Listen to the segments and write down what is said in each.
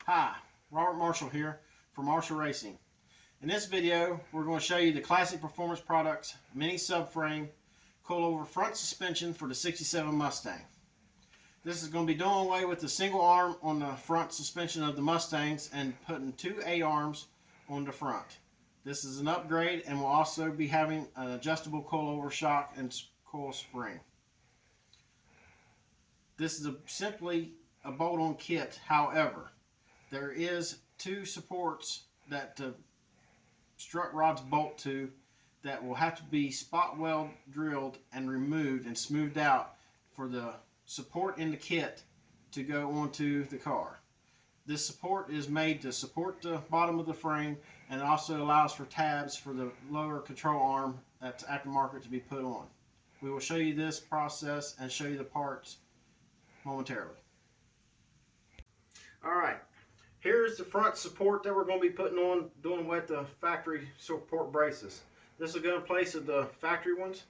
Hi, Robert Marshall here for Marchal Racing. In this video, we're going to show you the Classic Performance Products mini subframe coilover front suspension for the 67 Mustang. This is going to be doing away with the single arm on the front suspension of the Mustangs and putting two A-arms on the front. This is an upgrade and will also be having an adjustable coilover shock and coil spring. This is simply a bolt-on kit. However, there is two supports that the strut rods bolt to that will have to be spot weld drilled and removed and smoothed out for the support in the kit to go onto the car. This support is made to support the bottom of the frame, and it also allows for tabs for the lower control arm that's aftermarket to be put on. We will show you this process and show you the parts momentarily. Alright, here's the front support that we're going to be putting on, doing with the factory support braces. This will go in place of the factory ones.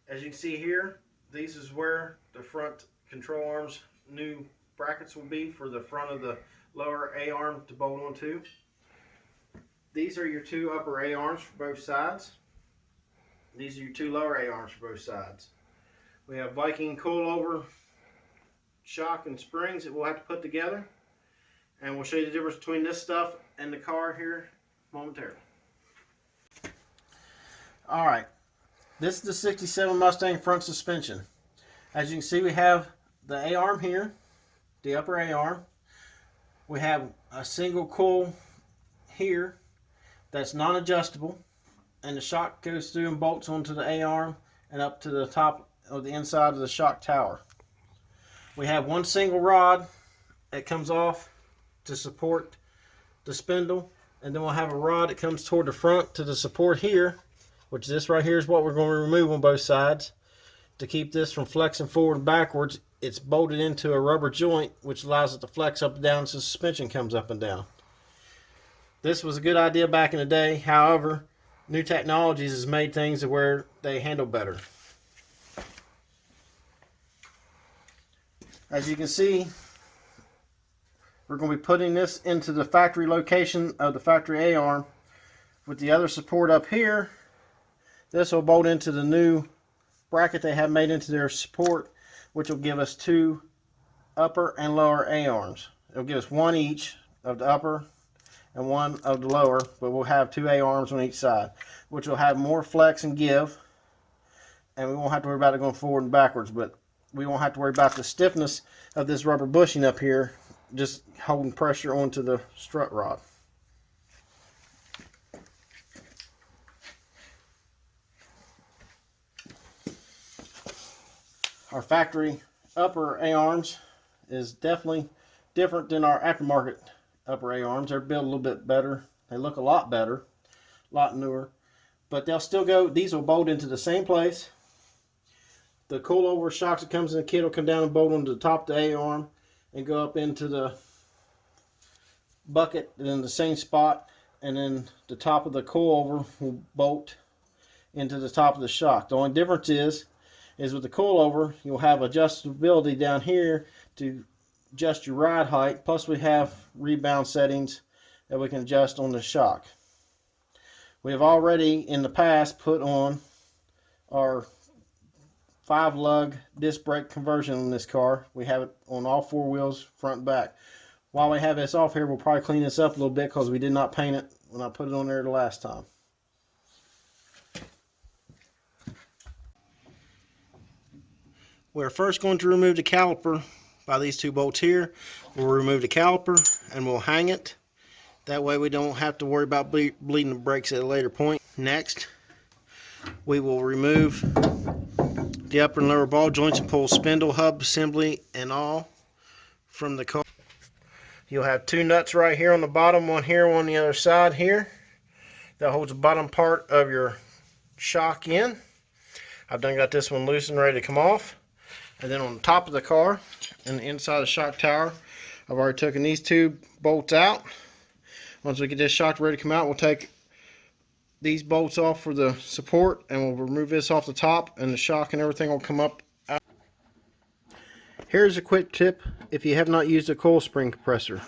As you can see here, these is where the front control arms new brackets will be for the front of the lower A-arm to bolt onto. These are your two upper A-arms for both sides. These are your two lower A-arms for both sides. We have Viking coilover shock and springs that we'll have to put together. And we'll show you the difference between this stuff and the car here momentarily. Alright, this is the 67 Mustang front suspension. As you can see, we have the A-arm here, the upper A-arm. We have a single coil here that's non-adjustable, and the shock goes through and bolts onto the A-arm and up to the top of the inside of the shock tower. We have one single rod that comes off to support the spindle, and then we'll have a rod that comes toward the front to the support here, which this right here is what we're going to remove on both sides to keep this from flexing forward and backwards. It's bolted into a rubber joint which allows it to flex up and down so the suspension comes up and down. This was a good idea back in the day. However, new technologies has made things to where they handle better. As you can see, we're going to be putting this into the factory location of the factory A-arm. With the other support up here, this will bolt into the new bracket they have made into their support, which will give us two upper and lower A-arms. It'll give us one each of the upper and one of the lower, but we'll have two A-arms on each side, which will have more flex and give, and we won't have to worry about it going forward and backwards, but we won't have to worry about the stiffness of this rubber bushing up here just holding pressure onto the strut rod. Our factory upper A-arms is definitely different than our aftermarket upper A-arms. They're built a little bit better. They look a lot better, a lot newer, but they'll still go, these will bolt into the same place. The coilover shocks that comes in the kit will come down and bolt onto the top of the A-arm and go up into the bucket in the same spot, and then the top of the coilover will bolt into the top of the shock. The only difference is with the coilover, you'll have adjustability down here to adjust your ride height, plus we have rebound settings that we can adjust on the shock. We have already in the past put on our 5-lug disc brake conversion on this car. We have it on all four wheels, front and back. While we have this off here, we'll probably clean this up a little bit because we did not paint it when I put it on there the last time. We're first going to remove the caliper by these two bolts here. We'll remove the caliper and we'll hang it. That way we don't have to worry about bleeding the brakes at a later point. Next, we will remove the upper and lower ball joints and pull spindle, hub assembly, and all from the car. You'll have two nuts right here on the bottom, one here, one on the other side here. That holds the bottom part of your shock in. I've done got this one loose and ready to come off. And then on the top of the car and the inside of the shock tower, I've already taken these two bolts out. Once we get this shock ready to come out, we'll take these bolts off for the support and we'll remove this off the top, and the shock and everything will come up out. Here's a quick tip if you have not used a coil spring compressor.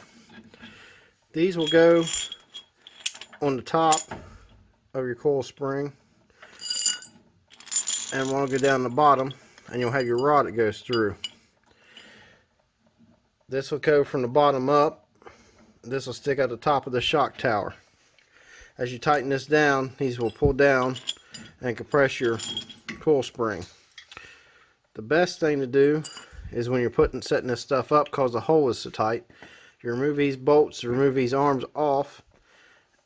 These will go on the top of your coil spring, and one will go down the bottom, and you'll have your rod that goes through. This will go from the bottom up. This will stick at the top of the shock tower. As you tighten this down, these will pull down and compress your coil spring. The best thing to do is when you're setting this stuff up, because the hole is so tight, you remove these bolts, remove these arms off,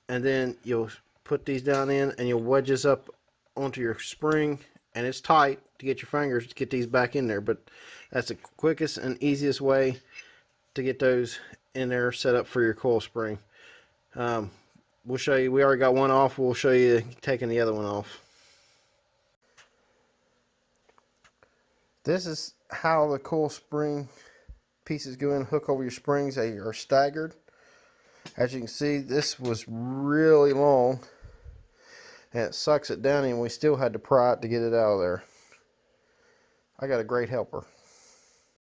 and then you'll put these down in and you'll wedge this up onto your spring, and it's tight to get your fingers to get these back in there, but that's the quickest and easiest way to get those in there set up for your coil spring. We'll show you, we already got one off, we'll show you taking the other one off. This is how the coil spring pieces go in, hook over your springs. They are staggered. As you can see, this was really long, and it sucks it down, and we still had to pry it to get it out of there. I got a great helper.